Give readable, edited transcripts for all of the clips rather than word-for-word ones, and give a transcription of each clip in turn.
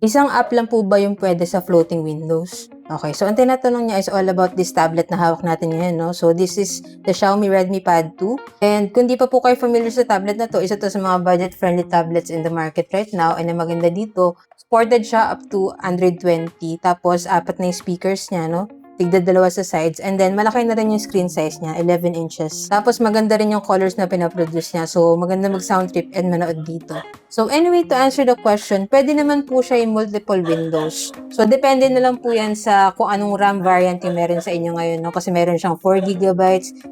Isang app lang po ba yung pwede sa floating windows? Okay, so ang tinatanong niya is all about this tablet na hawak natin ngayon, no? So this is the Xiaomi Redmi Pad 2. And kung di pa po kayo familiar sa tablet na to, isa to sa mga budget-friendly tablets in the market right now. And ang maganda dito, supported siya up to Android 20. Tapos, apat na yung speakers niya, no? Tigda dalawa sa sides. And then, malaki na rin yung screen size niya, 11 inches. Tapos, maganda rin yung colors na pinaproduce niya. So, maganda mag-sound trip and manood dito. So, anyway, to answer the question, pwede naman po siya yung multiple windows. So, depende na lang po yan sa kung anong RAM variant yung meron sa inyo ngayon, no? Kasi meron siyang 4GB,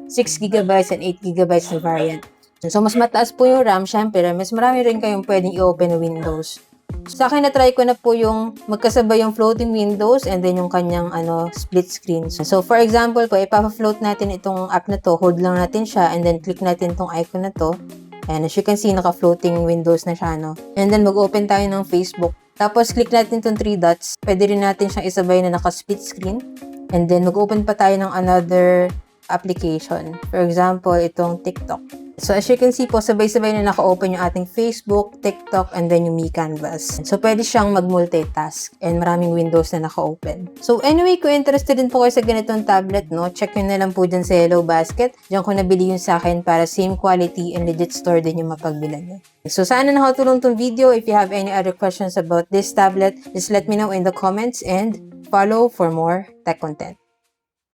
6GB, and 8GB na variant. So, mas mataas po yung RAM, syempre, mas marami rin kayong pwedeng i-open na windows. Sa akin, na-try ko na po yung magkasabay yung floating windows and then yung kanyang split screen. So, for example po, ipapa-float natin itong app na to, hold lang natin siya, and then click natin itong icon na to. And as you can see, naka-floating windows na siya, no? And then, mag-open tayo ng Facebook. Tapos, click natin itong 3 dots. Pwede rin natin siyang isabay na naka-split screen. And then, mag-open pa tayo ng another application. For example, itong TikTok. So, as you can see po, sabay-sabay na naka-open yung ating Facebook, TikTok, and then yung Mi Canvas. So, pwede siyang mag-multitask and maraming windows na naka-open. So, anyway, kung interested din po kayo sa ganitong tablet, no, check nyo na lang po dyan sa Yellow Basket. Diyan ko nabili yung sa akin para same quality and legit store din yung mapagbilan nyo. So, sana nakatulong tong video. If you have any other questions about this tablet, just let me know in the comments and follow for more tech content.